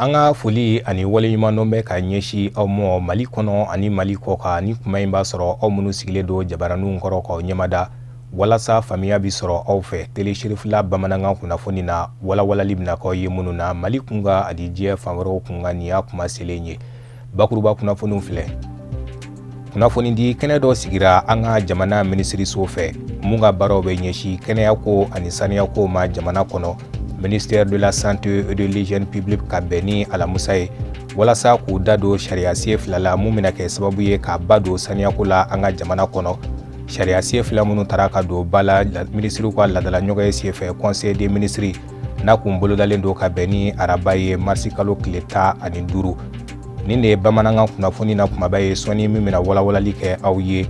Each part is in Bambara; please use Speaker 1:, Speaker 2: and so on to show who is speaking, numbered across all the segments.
Speaker 1: Anga foli ani wale nyuma nombe ka nyeshi au mo Mali kono ani Mali koka ni kuma imba soro au munu sigile do jabaranu nkoro ko nyamada walasa famiya bi soro au fe tele shirifula bamananga kunafoni na wala libna ko yemunu na Mali kunga adi je famaro kunga niya kuma selenye bakuruba kunafoni file kunafoni di kene do sigira anga jamana ministry sofe munga baro be nyeshi kene yako anisani yako ma jamana kono Ministère de la Santé et de l'Hygiène publique ka beni ala musaye walasa ku dado sharia sef la mumina ke sababu ye ka bado saniya kula anga jamana kono sharia sef la munu taraka do bala ministre ko la dala nyoga sef conseil des ministres na kumbolo dalendo ka beni arabaye marsikalo kleta ani duru ninde bamananga kuna foni na kuma baye soni mimina wala like awye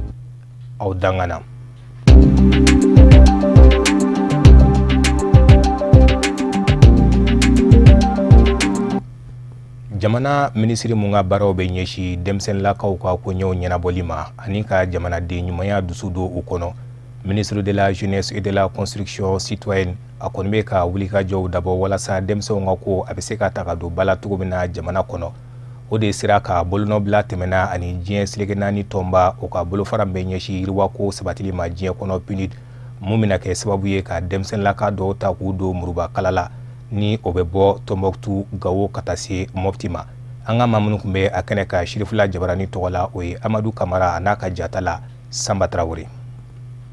Speaker 1: aw dangana jamana ministri munga baro be nyeshi demsen la kaw ka ko nyew nyana bolima anika jamana de nyumaya dusudo ukono ministre de la jeunesse et de la construction citoyenne akonbe ka wulika jow dabo wala sa demso ngako abiseka takado bala tugumina jamana kono ode siraka bolno bla temena ani jien selegenani tomba o ka bolo farambe nyeshi irwa ko sabatili ma jien kono punit mumina ke sababu ye ka demsen la ka do ta kudo muruba kalala ni obebo Tombouctou gawo katase moptima anga mamunu kumbe akene ka shirifula jabarani togola oye Amadou Kamara anaka jatala Samba Traoré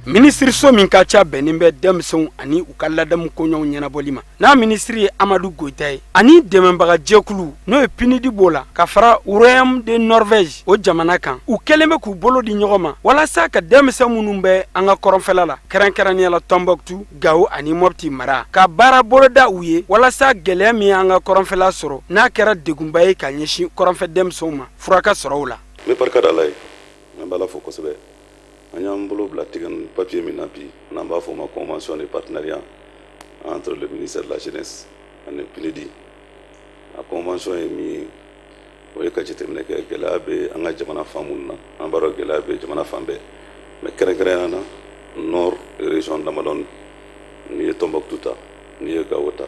Speaker 2: Ministre so min ka cha benimbe demson ani ukalla dam konyo nyana bolima na ministre Amadou Goitaye ani demembaga jekulu no epinidi bola ka fara Royaume de Norvège o jamana kan u kelembe ku bolo di nyogoma wala sa ka demson munumbe anga koronfelala kerankerani la Tombouctou gawo ani mopti mara ka bara bolo da uye wala sa gelemi anga koronfela soro na kera degumbaye ka nyeshi koronfe demson ma furaka sorowla
Speaker 3: me parkada lay ngala foko sebe Nous avons papier une convention de partenariat entre le ministère de la Jeunesse et le PNUD. La convention est mise au Kajitemenek, Gelabe, Angajamana Famouna, Ambaro Gelabe, Jamana Fambe. Mais Keregrana, nord de la région d'Amadon, ni Tombouctou, ni Gawota,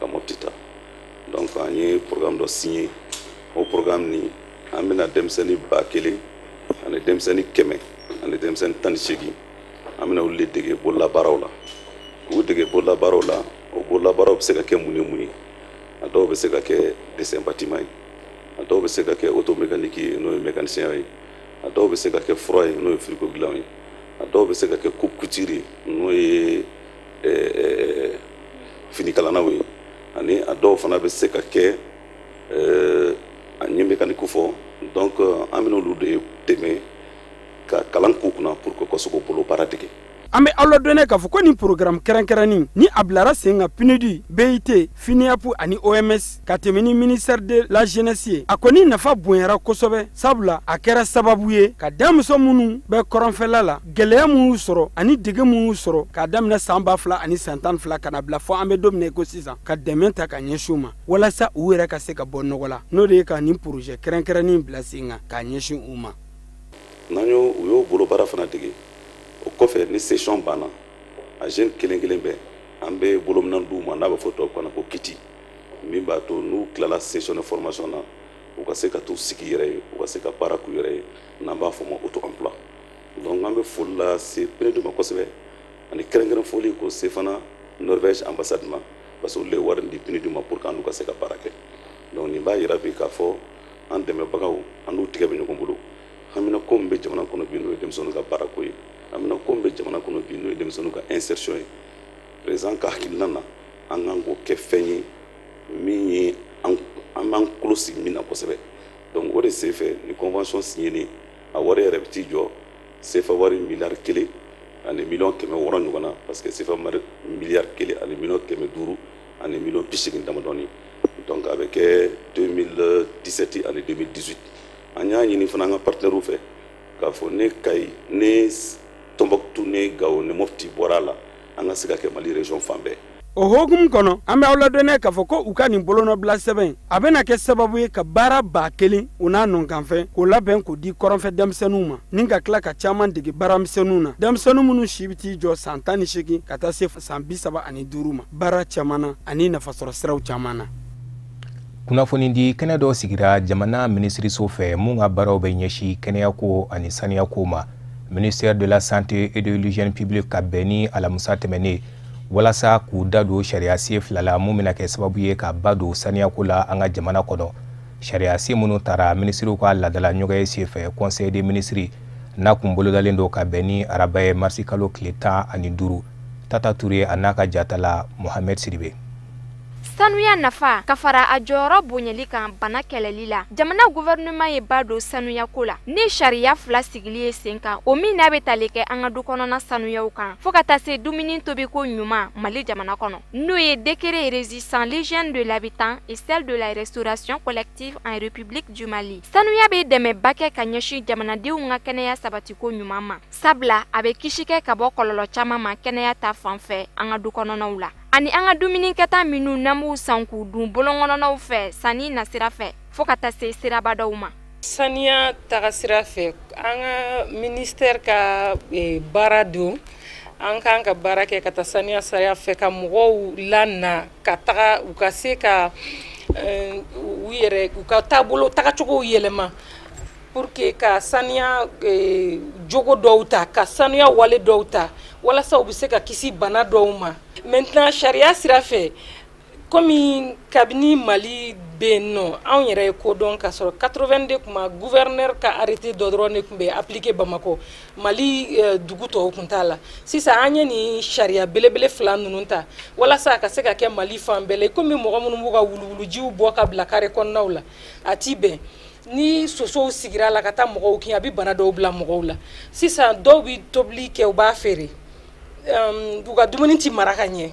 Speaker 3: Kamotita. Donc, il y a un programme de signé au programme ni Amena Demseni Bakele, et Demseni Keme. ane demsen tan shegi amina ulle dege bolla barawla u dege bolla barawla o bolla baraw se ka ke muni ado be se ka ke dessin bâtiment ado be se ka ke auto mécanique no mécanicien ado be se ka ke froid no frigo glan ado be se ka ke coupe couture no fini kalana wi ani ado fana be se ka ke ani mécanique fo donc amina lu de teme ka kalanku kuna pour que kosoko polo paratike
Speaker 2: ambe allo donné ka foko ni programme kerankerani ni ablara senga PNUD BIT FINIAPU ani OMS katemeni ministère de la jeunesse akoni nafa bonyara kosobe sabula akera sababuye ka damso munu be koronfela la geleya mu soro ani dege mu soro ka damna samba fla ani santan fla kana bla fo ambe domne ko sisan ka dementa ka nyeshuma wala sa uwera ka se ka bonnogola no de ka ni projet kerankerani blasinga ka nyeshu uma
Speaker 3: nanyo uyo bolo bara fana dege o kofe ni session bana a jeune kelen be ambe bolo mnandu na ba photo ko na ko kiti mimba to nu klala session de formation na o ka se ka to siki yere o ka se ka para ku yere na ba fo mo auto emploi donc ambe folla c'est près de ma kosebe ani keren foli ko se fana Norvège ambassade ma parce que le war ndi pini duma pour kan ka se ka para ke donc ni ba yira be ka fo an deme bagaw anu tige be nyoko amina kombe jamana kono bino dem sonu ka barakoy amina kombe jamana kono bino dem sonu ka insertion présent ka kinana angango ke fenyi mini an close mina kosebe donc ore se fait ni convention signée a wore repti jo se favori milliard kele ane million keme woro nyugana parce que se favori milliard kele ane million keme duru ane million pishin damadoni donc avec 2017 et 2018 anya nyini fana nga partenaire fe ka fo ne kay ne Tombouctou ne gawo ne mofti borala anga sika ke Mali région Fambe
Speaker 2: o hogum kono ambe awla donné ka fo ko ukani bolono bla seben abena ke sababu ye ka bara ba kelen una non kan fe ko laben ko di koronfe demsenuma ninga kla ka chaman digi baram senuna demsenumunu shibiti jo santani shiki kata se sambi saba ani duruma bara chamana ani na fasoro sraw chamana
Speaker 1: kunnafoni di kɛnɛ dɔ sigira jamana minisiriso fɛ mun ka baaraw bɛ ɲɛsi kɛnɛyako ani saniyako ma. Ministère de la Santé et de l'Hygiène publique ka bɛn ni alamisa tɛmɛnen walasa k'u da don sariya sen fila la mun bɛna kɛ sababu ye ka ba don saniyako la an ka jamana kɔnɔ. Sariya sen minnu taara minisiriw ka ladala ɲɔgɔn sen fɛ Conseil des ministres n'a kun bolodalen don ka bɛn ni araba ye marisi kalo tile 15. Tata Touré a n'a ka jata la Mohamed Sidibe.
Speaker 4: Sanuya nafa ka fara a jɔyɔrɔ bonyali kan bana kɛlɛli la. Jamana gouvernement ye ba don sanuya ko la. Ni sariya fila sigili ye sen kan, o min n'a bɛ tali kɛ an ka du kɔnɔna sanuyaw kan fo ka taa se dumuni tobiko ɲuman Mali jamana kɔnɔ. N'o ye décret régissant l'hygiène de l'habitant et celle de la restauration collective en République du Mali. Sanuya bɛ dɛmɛba kɛ ka ɲɛsin jamanadenw ka kɛnɛya sabatiko ɲuman ma. Sabula a bɛ kisi kɛ ka bɔ kɔlɔlɔ caman ma kɛnɛya ta fanfɛ an ka du kɔnɔnaw la. Ani an ka dumunikɛta minnu n'an b'u san k'u dun bolongɔnɔnaw fɛ sanni na sira fɛ fo ka taa se sirabadaw ma.
Speaker 5: Saniya taga sira fɛ an ka ministère ka baara don an kan ka baara kɛ ka taa saniya sira fɛ ka mɔgɔw lana ka taga u ka se ka u yɛrɛ u ka taabolo tagacogow yɛlɛma pour que ka saniya jogo dɔw ta ka saniya wale dɔw ta walasa u bɛ se ka kisi bana dɔw ma. Maintenant charia sira fɛ comme kabini Mali bɛ non anw yɛrɛ ye ko dɔn ka sɔrɔ 82 kuma gouverneur ka arrêté dɔ dɔrɔn de tun bɛ appliquer Bamako Mali dugu tɔw kun t'a la. Sisan an ye ni charia belebele fila ninnu ta walasa a ka se ka kɛ Mali fan bɛɛ la comme mɔgɔ minnu b'u ka wuluwulujiw bɔ ka bila carré kɔnɔnaw la a ti bɛn. Ni sosow sigira la ka taa mɔgɔw kin a bɛ bana dɔw bila mɔgɔw la. Sisan dɔw bɛ tobili kɛ u b'a feere u ka dumuni ti mara ka ɲɛ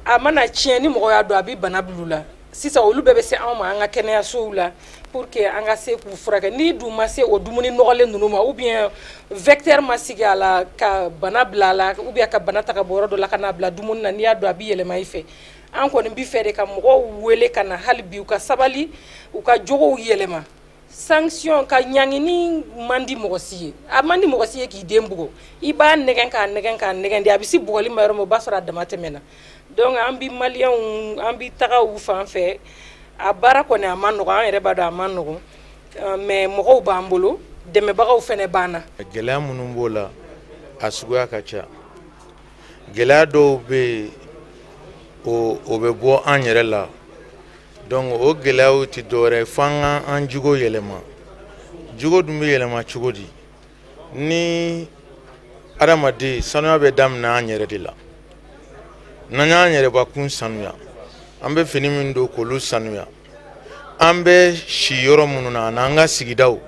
Speaker 5: a mana tiɲɛ ni mɔgɔ y'a dɔn a bɛ bana bila u la. Sisan olu bɛɛ bɛ se anw ma an ka kɛnɛyasow la pour que an ka se k'u furakɛ ni dun ma se o dumuni nɔgɔlen ninnu ma ou bien vecteur ma sigi a la ka bana bila a la ou bien ka bana ta ka bɔ yɔrɔ dɔ la ka n'a bila dumuni na n'i y'a dɔn a bɛ yɛlɛma i fɛ. An kɔni bɛ fɛ de ka mɔgɔw wele ka na hali bi u ka sabali u ka jogow yɛlɛma. Sanction ka ɲangini man di mɔgɔ si ye a man di mɔgɔ si ye k'i den bugo i b'a nɛgɛn k'a nɛgɛn k'a nɛgɛn de a bɛ se bugɔli ma yɔrɔ min o b'a sɔrɔ a dama tɛmɛna. Donc an bɛ maliyɛnw an bɛ taga u fan fɛ a baara kɔni a man nɔgɔn an yɛrɛ b'a dɔn a man nɔgɔn mais mɔgɔw b'an bolo dɛmɛbagaw fɛnɛ b'an na.
Speaker 6: Gɛlɛya minnu b'o la a suguya ka ca gɛlɛya dɔw bɛ yen o bɛ bɔ an yɛrɛ la. Donc o gɛlɛyaw ti dɔwɛrɛ f'an an jogo yɛlɛma jogo dun bɛ yɛlɛma cogo di ni adamaden sanuya bɛ daminɛ an yɛrɛ de la n'an y'an yɛrɛbakun sanuya an bɛ fini min don k'olu sanuya an bɛ si yɔrɔ minnu na n'an ka sigidaw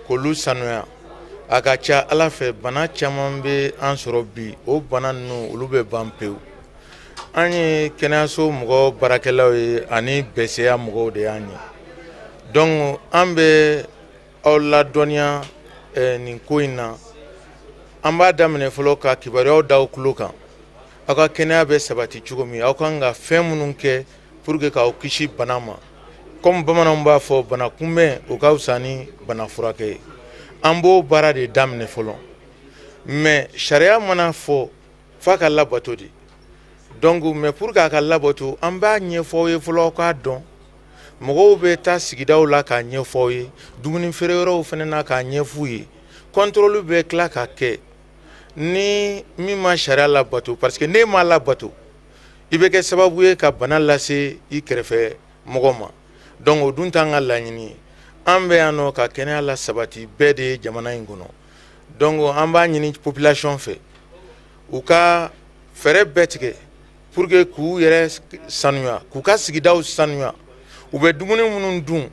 Speaker 6: k'olu sanuya a ka ca Ala fɛ bana caman bɛ an sɔrɔ bi o bana ninnu olu bɛ ban pewu. An ye kɛnɛyaso mɔgɔ baarakɛlaw ye ani bɛsɛya mɔgɔw de y'an ye. Donc an bɛ aw ladɔnniya nin ko in na an b'a daminɛ fɔlɔ ka kibaruyaw da aw tulo kan aw ka kɛnɛya bɛ sabati cogo min aw kan ka fɛn minnu kɛ pour que k'aw kisi bana ma comme bamananw b'a fɔ bana kunbɛn o ka fisa ni bana furakɛ ye an b'o baara de daminɛ fɔlɔ mais sariya mana fɔ f'a ka labato de. Donc mais pour k'a ka labato an b'a ɲɛfɔ ye fɔlɔ k'a dɔn mɔgɔw bɛ taa sigidaw la k'a ɲɛfɔ ye dumuni feere yɔrɔw fana na k'a ɲɛf'u ye contrôle bɛ tila ka kɛ ni min ma sariya labato parce que n'e ma labato i bɛ kɛ sababu ye ka bana lase i kɛrɛfɛ mɔgɔ ma. Donc o dun t'an ka laɲini ye an bɛ yan nɔ ka kɛnɛya la sabati bɛɛ de ye jamana in kɔnɔ. Donc an b'a ɲini population fɛ u ka fɛɛrɛ bɛɛ tigɛ pour que k'u yɛrɛ sanuya k'u ka sigidaw sanuya u bɛ dumuni minnu dun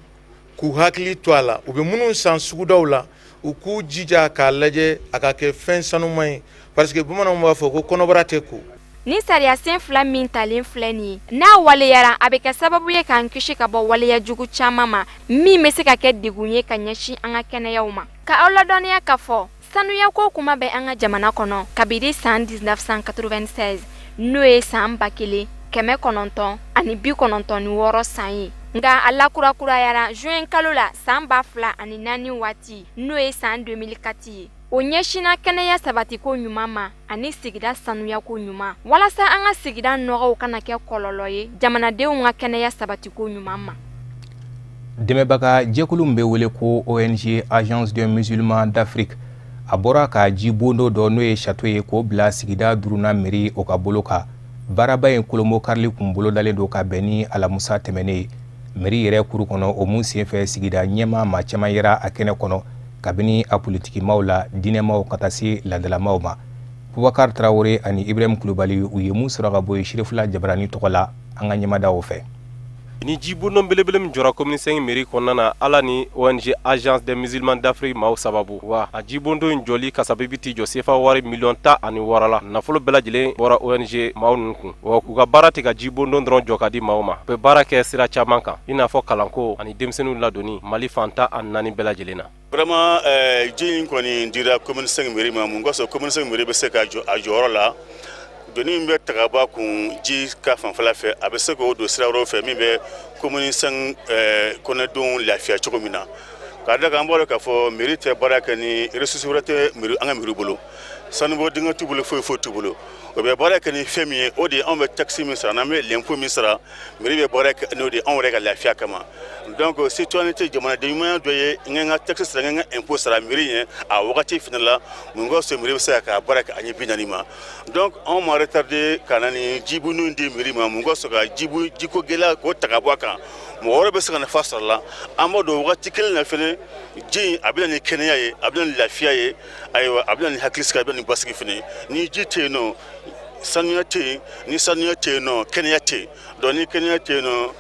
Speaker 6: k'u hakili to a la u bɛ minnu san sugudaw la u k'u jija k'a lajɛ a ka kɛ fɛn sanuman ye parce que bamananw b'a fɔ ko kɔnɔbara tɛ ko.
Speaker 4: Ni sariya sen fila min talen filɛ nin ye n'a waleyara a bɛ kɛ sababu ye k'an kisi ka bɔ waleya jugu caman ma min bɛ se ka kɛ degun ye ka ɲɛsin an ka kɛnɛyaw ma. Ka aw ladɔnniya k'a fɔ sanuyako kuma bɛ an ka jamana kɔnɔ kabini san 1996 n'o ye san 1996 san ye. Nga a lakurakurayara juin kalo la san 2004 waati n'o ye san 2004 ye. O ɲɛsina kɛnɛya sabatiko ɲuman ma ani sigida sanuyako ɲuman walasa an ka sigida nɔgɔw kana kɛ kɔlɔlɔ ye jamanadenw ka kɛnɛya sabatiko ɲuman ma.
Speaker 1: Dɛmɛbaga jɛkulu min bɛ wele ko ONG Agence des Musulmans d'Afrique a bɔra ka jibondo dɔ n'o ye château ye k'o bila sigida 5nan mairie o ka bolo kan. Baaraba in kolomo karili kun bolodalen don ka bɛn ni alamusa tɛmɛnen. Mairie yɛrɛ kuru kɔnɔ o mun senfɛ sigida ɲɛma maa caman yera a kɛnɛ kɔnɔ kabini a politikimaw la diinɛmaw ka taa se ladalamaw ma. Bubakar Traoré ani Ibrahim Kulubali u ye mun sɔrɔ ka bɔ Shirifula Jabarani tɔgɔ la an ka ɲɛmadaw fɛ.
Speaker 7: Ni jibondo belebele min jɔra commune 5 mairie kɔnɔna na ala ni ONG Agence des Musulmans d'Afrique maaw sababu wa a jibondo in jɔli ka sababu ti jɔ sefa wari $10,6 la nafolo bɛɛ lajɛlen bɔra ONG maaw ninnu kun wa k'u ka baara tɛ ka jibondo dɔrɔn jɔ ka di maaw ma u bɛ baara kɛ sira caman kan i n'a fɔ kalanko ani denmisɛnninw ladonni Mali fan 14 bɛɛ lajɛlen na.
Speaker 8: Vraiment ji in kɔni dira commune 5 mairie ma mun kosɔn commune 5 mairie bɛ se ka jɔ a jɔyɔrɔ la. Doni min bɛ taga bɔ kun ji ka fanfɛla fɛ a bɛ se k'o don sira wɛrɛw fɛ min bɛ commune 5 kɔnɔdenw lafiya cogo min na k'a da kan bɔra k'a fɔ mairie tɛ baara kɛ ni ressources wɛrɛ tɛ an ka mairie bolo sanubɔ dingɛ t'u bolo foyi t'u bolo o bɛ baara kɛ ni fɛn min ye o de ye anw bɛ taxe min sara n'an bɛ l'impôt min sara mairie bɛ baara kɛ n'o de ye anw yɛrɛ ka lafiya kama donc citoyenneté jamanaden ɲumanya dɔ ye n ka n ka taxe sara n ka n ka impôt sara mairie ɲɛ a wagati fana la mun kosɔn mairie bɛ se ka baara kɛ a ɲɛ 40 ma donc anw ma retardé ka na ni jibunu di mairie ma mun kosɔn ka jiko gɛlɛya k'o ta ka bɔ a kan mɔgɔ wɛrɛ bɛ se ka nafa sɔrɔ la an b'a dɔn wagati kelen na fana ji a bɛ na ni kɛnɛya ye a bɛ na ni lafiya ye ayiwa a bɛ na ni hakilisigi a bɛ na ni basigi fana ni ji tɛ yen nɔ sanuya tɛ yen ni sanuya tɛ yen nɔ kɛnɛya tɛ yen donc ni kɛnɛya tɛ yen nɔ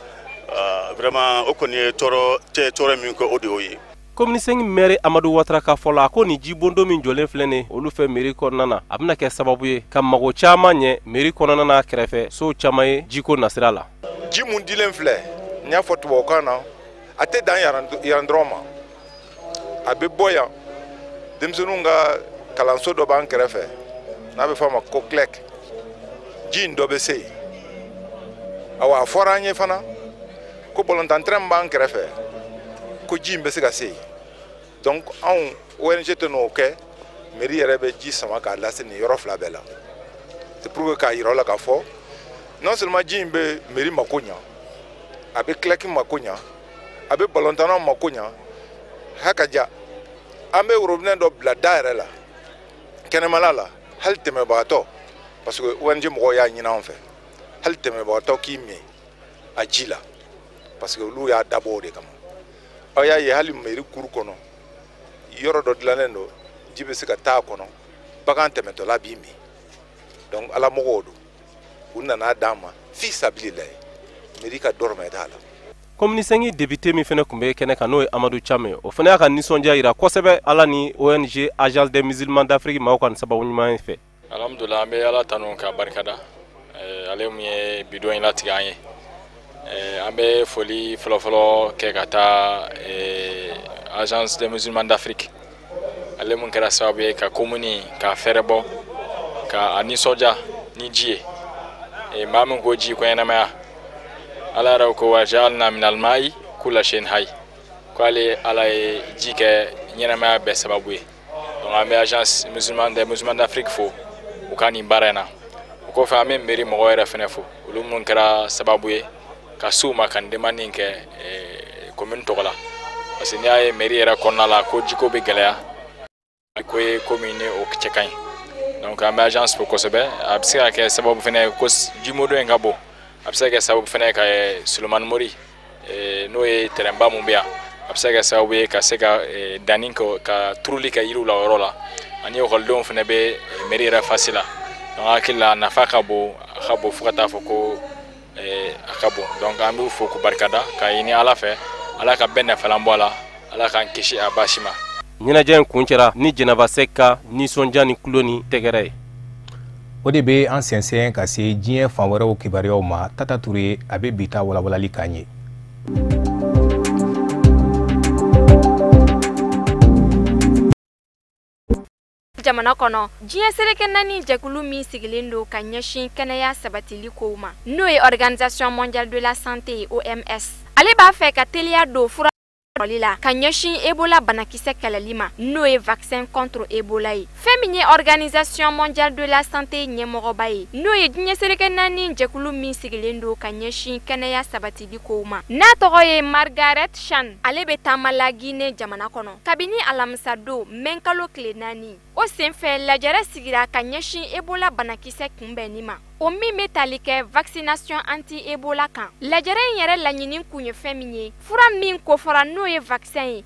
Speaker 8: vraiment o kɔni ye tɔɔrɔ min kɛ o de y'o ye.
Speaker 7: Commune 5 maire Amadou Ouattara ka fɔ la ko ni jibondo min jɔlen filɛ nin olu fɛ mairie kɔnɔna na a bɛna kɛ sababu ye ka mago caman ɲɛ mairie kɔnɔna na kɛrɛfɛ so caman ye jiko nasira la.
Speaker 6: Ji mun dilen filɛ n y'a fɔ tubabukan na a tɛ dan yan dɔrɔn ma a bɛ bɔ yan denmisɛnninw ka kalanso dɔ b'an kɛrɛfɛ n'a bɛ fɔ a ma ko CLEC ji in dɔ bɛ se yen awa a fɔra an ye fana ko bɔlɔntanterɛn b'an kɛrɛfɛ ko ji in bɛ se ka se yen donc anw ONG tɛ n'o kɛ mairie yɛrɛ bɛ ji sama k'a lase nin yɔrɔ fila bɛɛ la c'est pour que k'a yira o la k'a fɔ non seulement ji in bɛ mairie mako ɲa a bɛ CLEC mako ɲa a bɛ bɔlɔntanaw mako ɲa hakaja an bɛ robinet dɔ bila da yɛrɛ la kɛnɛmala la hali tɛmɛbagatɔ parce que ONG mɔgɔw y'a ɲini an fɛ hali tɛmɛbagatɔ k'i min a ji la parce que olu y'a dabɔ o de kama aw y'a ye hali mairie kuru kɔnɔ yɔrɔ dɔ dilannen don ji bɛ se ka taa a kɔnɔ bagan tɛmɛtɔla b'i min donc ala mɔgɔw don u nana d'an ma fi sabililayi mairie ka dɔrɔmɛ t'a la.
Speaker 7: Commune 5 député min fɛnɛ kun bɛ kɛnɛ kan n'o ye Amadou Chame o fɛnɛ y'a ka nisɔndiya yira kosɛbɛ ala ni ONG Agence des Musulmans d'Afrique maaw ka nin sababu ɲuman fɛ.
Speaker 9: Alhamdulillah an bɛ ala tanu ka barikada ale mun ye bidon in latigɛ an ye an bɛ foli fɔlɔfɔlɔ kɛ ka taa Agence des Musulmans d'Afrique ale mun kɛra sababu ye ka commune ka fɛrɛ bɔ ka a nisɔndiya ni ji ye maa min ko ji ko ɲɛnamaya ala yɛrɛ ko wa ja'alna minal ma'i kulla shay'in hayy ko ale ala ye ji kɛ ɲɛnamaya bɛɛ sababu ye donc an bɛ Agence des Musulmans d'Afrique fo u ka nin baara in na o kɔfɛ an bɛ mairie mɔgɔw yɛrɛ fɛnɛ fo olu mun kɛra sababu ye ka s'u ma ka nin demande kɛ commune tɔgɔ la parce que n'i y'a ye mairie yɛrɛ kɔnɔna la ko jiko bɛ gɛlɛya ko ye commune ni o cɛ ka ɲi donc an bɛ agence fo kosɛbɛ a bɛ se ka kɛ sababu fɛnɛ ko jimodo in ka bon a bɛ se ka kɛ sababu fɛnɛ ka Sulemani Mori n'o ye terrainba mun bɛ yan a bɛ se ka kɛ sababu ye ka se ka danni kɛ ka turuli kɛ yiriw la o yɔrɔ la ani ekɔlidenw fɛnɛ bɛ mairie yɛrɛ fasi la donc hakili la nafa ka bon a ka bon fo ka taa fɔ ko a ka bon donc an b'u fo k'u barikada k'a ɲini ala fɛ ala ka bɛɛ nafalan bɔ a la ala k'an kisi a basi ma.
Speaker 7: ɲɛnajɛ in kun cɛra ni Jɛnɛba Sɛki ka nisɔndiya ni tulo ni tɛgɛrɛ ye.
Speaker 1: O de bɛ an sɛnsɛn ka se diɲɛ fan wɛrɛw kibaruyaw ma Tata Ture a bɛ bi ta walawalali k'an ye.
Speaker 4: Jamana kɔnɔ diɲɛ seleke naani jɛkulu min sigilen don ka ɲɛsin kɛnɛya sabatili kow ma n'o ye Organisation mondiale de la santé OMS ale b'a fɛ ka teliya don fura la ka ɲɛsin Ebola banakisɛ kɛlɛli ma n'o ye vaccin contre Ebola ye. Fɛn min ye Organisation mondiale de la santé ɲɛmɔgɔba ye n'o ye diɲɛseleke 4 jɛkulu min sigilen don ka ɲɛsin kɛnɛya sabatili kow ma. N'a tɔgɔ ye Margaret Chan, ale bɛ taama la Guinée jamana kɔnɔ kabini alamisa don mɛn kalo tile 4. O senfɛ lajɛrɛ sigira ka ɲɛsin Ebola banakisɛ kunbɛnni ma. O min bɛ tali kɛ vaccination anti-Ebola kan. Lajɛrɛ in yɛrɛ laɲini kun ye fɛn min ye, fura min kofɔra n'o ye vaccin ye.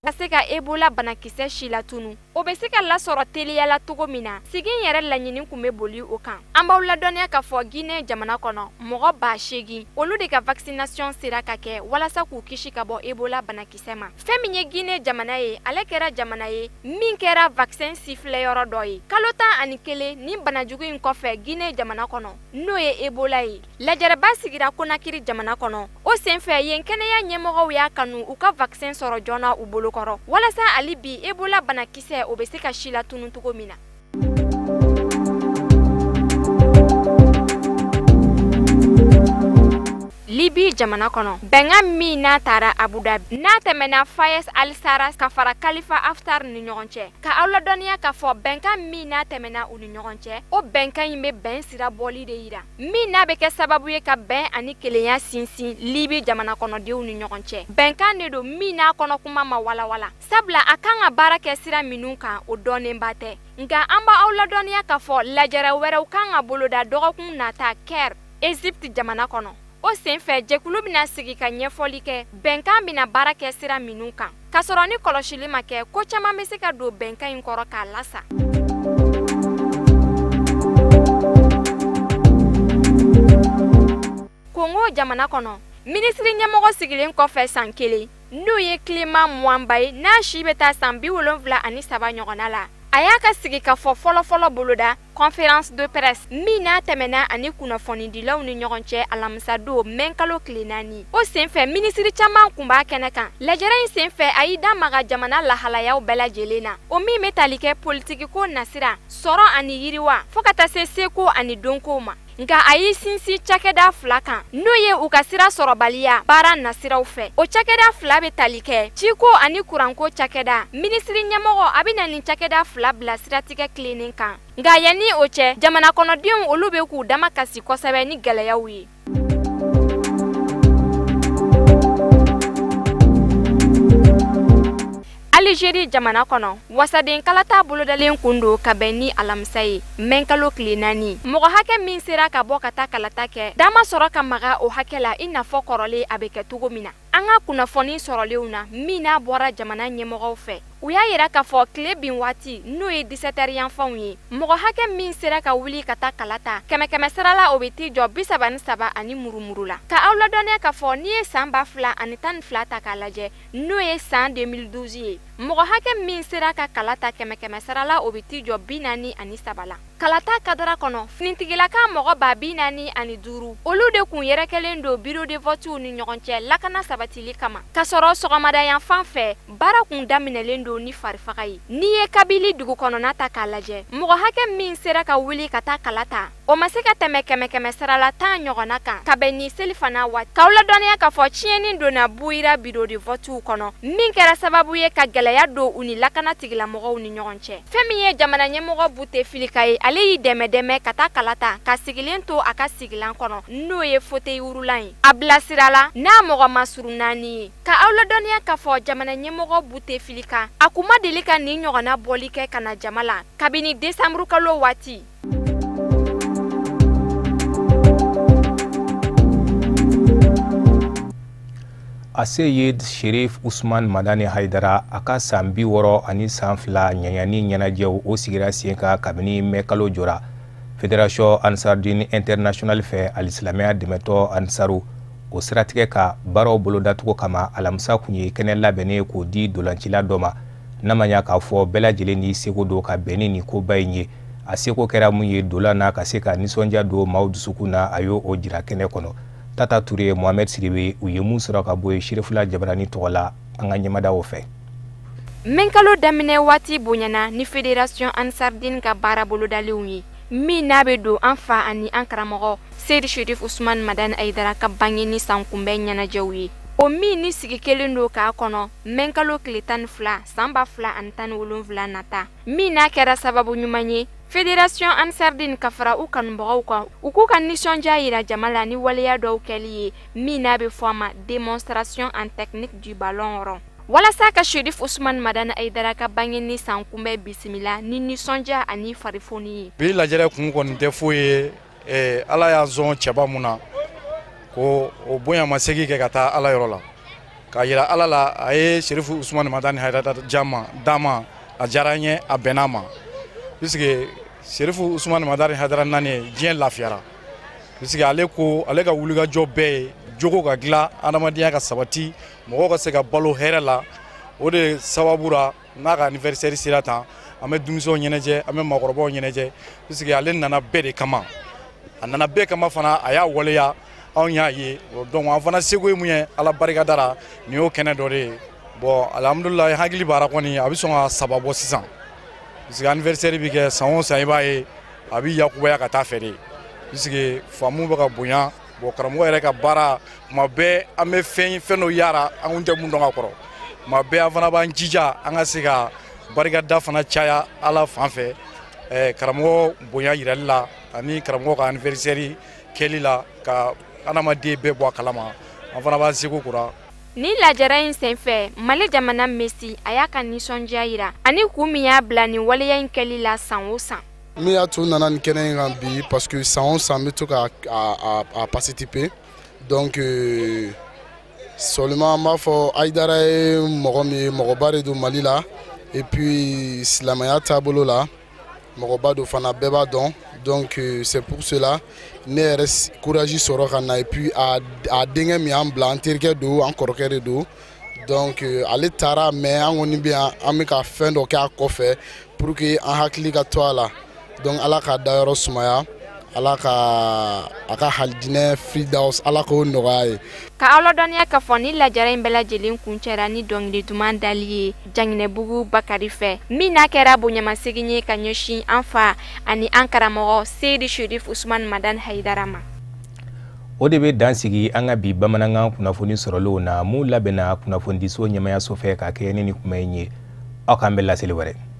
Speaker 4: Ka se ka Ebola banakisɛ si latunu. O bɛ se ka lasɔrɔ teliyala cogo min na, sigi yɛrɛ laɲini kun bɛ boli o kan. An b'aw ladɔnniya k'a fɔ Guinée jamana kɔnɔ mɔgɔ 8,000 olu de ka vaccination sera ka kɛ walasa k'u kisi ka bɔ Ebola banakisɛ ma. Fɛn min ye Guinée jamana ye, ale kɛra jamana ye min kɛra vaccin sifilɛyɔrɔ dɔ ye. Kalo 11 ni banajugu in kɔfɛ Guinée jamana kɔnɔ n'o ye Ebola ye. Lajɛrɛba sigira Konakiri jamana kɔnɔ. O senfɛ yen kɛnɛya ɲɛmɔgɔw y'a kanu u ka vaccin sɔrɔ joona u bolo kɔrɔ walasa ali bi Ebola banakisɛ o bɛ se ka si latunu cogo min na. Libi jamana kɔnɔ bɛnkan min n'a taara Abu Dhabi n'a tɛmɛna Fayez al-Sarraj ka fara Khalifa Haftar ni ɲɔgɔn cɛ. Ka aw ladɔnniya k'a fɔ bɛnkan min n'a tɛmɛna u ni ɲɔgɔn cɛ, o bɛnkan in bɛ bɛn sira bɔli de yira min n'a bɛ kɛ sababu ye ka bɛn ani kelenya sinsin Libi jamana kɔnɔdenw ni ɲɔgɔn cɛ. Bɛnkan de don min n'a kɔnɔ kuma ma walawala sabula a kan ka baara kɛ sira minnu kan o dɔnnenba tɛ. Nka an b'aw ladɔnniya k'a fɔ lajɛrɛ wɛrɛw kan ka boloda dɔgɔkun nata Caire, Egypte jamana kɔnɔ. O senfɛ jɛkulu bɛna sigi ka ɲɛfɔli kɛ bɛnkan bɛna baara kɛ sira minnu kan ka sɔrɔ ni kɔlɔsili ma kɛ ko caman bɛ se ka don bɛnkan in kɔrɔ k'a lasa. Kongo jamana kɔnɔ minisiri ɲɛmɔgɔ sigilen kɔfɛ san 1 n'o ye Clément Mwamba ye n'a si bɛ taa san 73 ɲɔgɔnna la. A y'a ka sigi ka fɔ fɔlɔfɔlɔ boloda conférence de presse min n'a tɛmɛna ani kunnafonidilaw ni ɲɔgɔn cɛ alamisa don mɛn kalo tile 4. O senfɛ minisiri caman kun b'a kɛnɛ kan. Lajɛrɛ in senfɛ a y'i da maga jamana lahalayaw bɛɛ lajɛlen na. O min bɛ tali kɛ politiki ko nasira, sɔrɔ ani yiriwa fo ka taa se seko ani donkow ma. Nka a y'i sinsin cakɛda 2 kan n'o ye u ka sira sɔrɔbaliya baara nasiraw fɛ. O cakɛda 2 bɛ tali kɛ ciko ani kuranko cakɛda. Minisiri ɲɛmɔgɔ a bɛna nin cakɛda 2 bila siratigɛ tilennen kan. Nka yanni o cɛ jamana kɔnɔdenw olu bɛ k'u dama kasi kosɛbɛ ni gɛlɛyaw ye. Algérie jamana kɔnɔ wasaden kalata bolodalen kun don ka bɛn ni alamisa ye mɛn kalo tile 4. Mɔgɔ hakɛ min sera ka bɔ ka taa kalata kɛ dama sɔrɔ ka maga o hakɛ la i n'a fɔ kɔrɔlen a bɛ kɛ cogo min na. An ka kunnafoni sɔrɔlenw na min n'a bɔra jamana ɲɛmɔgɔw fɛ. U y'a yira k'a fɔ tile bin waati n'o ye 17h yanfanw ye mɔgɔ hakɛ min sera ka wuli ka taa kalata kɛmɛ sara la o bɛ t'i jɔ 33 ani murumuru la. Ka aw ladɔnniya k'a fɔ n'i ye san 2012 ta k'a lajɛ n'o ye san 2012 ye mɔgɔ hakɛ min sera ka kalata kɛmɛ sara la o bɛ t'i jɔ 43 la. Kalata kadara kɔnɔ finitigilaka mɔgɔ 45 olu de kun yɛrɛkɛlen don bureau de vote ni ɲɔgɔn cɛ lakana sabatili kama. Ka sɔrɔ sɔgɔmada yan fan fɛ baara kun daminɛlen don ni farifaga ye. N'i ye Kabili dugu kɔnɔna ta k'a lajɛ mɔgɔ hakɛ min sera ka wuli ka taa kalata o ma se ka tɛmɛ kɛmɛ sara la 10 ɲɔgɔnna kan ka bɛn ni selifana waati. K'aw ladɔnniya k'a fɔ tiɲɛni donna Buyira bureau de vote kɔnɔ min kɛra sababu ye ka gɛlɛya don u ni lakana tigilamɔgɔw ni ɲɔgɔn cɛ. Fɛn min ye jamana ɲɛmɔgɔ Buteflika ye ale y'i dɛmɛ ka taa kalata ka sigilen to a ka sigilan kɔnɔ n'o ye fauteuil wurulan ye. A bilasirala n'a mɔgɔ masuru 4 ye. Ka aw ladɔnniya k'a fɔ jamana ɲɛmɔgɔ Buteflika a kun ma deli ka nin ɲɔgɔnna bɔli kɛ ka na jama la kabini décembre kalo waati.
Speaker 1: A se ye Sherif Usman Madani Haidara a ka san 60 ani san 2 ɲaɲani ɲɛnajɛw o sigira sen kan kabini mɛn kalo jɔra. Fédération Ansardine International fɛ alisilamɛya dɛmɛtɔ Ansaru o siratigɛ ka baaraw bolodatugu kama alamisa kun ye kɛnɛ labɛnnen k'o di dolancila dɔ ma. N'a ma ɲa k'a fɔ bɛɛ lajɛlen ni seko don ka bɛn ni nin koba in ye. A seko kɛra mun ye dolan na ka se ka nisɔndiya don maaw dusukun na a y'o jira kɛnɛ kɔnɔ. Tata Touré, Mohamed Sidibe u ye mun sɔrɔ ka bɔ Shirifula Jabarani tɔgɔ la an ka ɲɛmadaw fɛ.
Speaker 4: Menkalo daminɛ waati bonyana ni Fédération Ansardine ka baara bolodalenw ye min n'a bɛ don an fa ani an karamɔgɔ Seydi Sherif Usman Madani Haidara ka bange ni san kunbɛn ɲɛnajɛw ye. o min ni sigi kelen do k'a kɔnɔ menkalo tile 12 san 2017 nata min n'a kɛra sababu ɲuman ye Fédération Ansardine ka fara u kanubagaw kan u k'u ka nisɔndiya yira jama la ni waleya dɔw kɛli ye min n'a bɛ fɔ a ma démonstration en technique du ballon rond walasa ka Shérif Ousmane Madani Haidara ka bange ni san kunbɛ bisimila ni nisɔndiya ani farifoni ye
Speaker 10: bi lajɛrɛ kun kɔni tɛ foyi ye ala y'a zɔn cɛba mun na ko o bonya ma segi kɛ ka taa ala yɔrɔ la ka yira ala la a ye Shérif Ousmane Madani Haidara jama dama a diyara n ye a bɛnna ma puisque Shérif Ousmane Madani Haidara nani diɲɛ lafiyara puisque ale ko ale ka wulikajɔ bɛɛ ye jogo ka dilan adamadenya ka sabati mɔgɔw ka se ka balo hɛrɛ la o de sababura n'a ka anniversaire sera tan an bɛ denmisɛnw ɲɛnajɛ an bɛ maakɔrɔbaw ɲɛnajɛ puisque ale nana bɛɛ de kama a nana bɛɛ kama fana a y'a waleya anw y'a ye donc an fana seko ye mun ye ala barika dara nin y'o kɛnɛ dɔ de ye bon alhamdulilayi hakili b'ara kɔni a bɛ sɔn ka saba bɔ sisan puisque anniversaire bi kɛ san o san i b'a ye a bɛ yakubaya ka taa fɛ de puisque faamu bɛ ka bonya bon karamɔgɔ yɛrɛ ka baara tuma bɛɛ an bɛ fɛn dɔ yara an kun tɛ mun dɔn ka kɔrɔ tuma bɛɛ an fana b'an jija an ka se ka barikada fana caya ala fan fɛ karamɔgɔ bonya yirali la ani karamɔgɔ ka anniversaire kɛli la ka adamaden bɛɛ bɔ a kalama an fana b'an seko kura
Speaker 4: ni lajara in senfɛ Mali jamana Messi a y'a ka nisɔndiya yira ani kun min y'a bila ni waleya in kɛli la san o san
Speaker 11: min y'a to nana nin kɛnɛ in kan bi parce que san o san bɛ to ka participer donc seulement an b'a fɔ Haidara ye mɔgɔ min ye mɔgɔba de don Mali la et puis silamɛya taabolo la mɔgɔba do fana bɛɛ b'a dɔn donc c'est pour cela ne yɛrɛ courage sɔrɔ ka na et puis a denkɛ min y'an bila an terikɛ do an kɔrɔkɛ de do donc ale taara mais an kɔni bɛ yan an bɛ ka fɛn dɔ kɛ a kɔfɛ pour que an hakili ka to a la donc ala ka dayɔrɔ sumaya ala ka a ka halidinɛ Firdaus ala k'o nɔgɔya ye
Speaker 4: ka aw ladɔnniya k'a fɔ ni lajara in bɛɛ lajɛlen kuncɛra ni dɔnkili duman dali ye Janginɛbugu Bakari fɛ min n'a kɛra bonyamasegin ye ka ɲɛsin an fa ani an karamɔgɔ Seydi Shérif Ousmane Madani Haidara ma
Speaker 1: o de bɛ dansigi an ka bi bamanankan kunnafoni sɔrɔlenw na mun labɛnna kunnafonidiso ɲɛmayaso fɛ ka kɛ ni kuma in ye aw k'an bɛ laseli wɛrɛ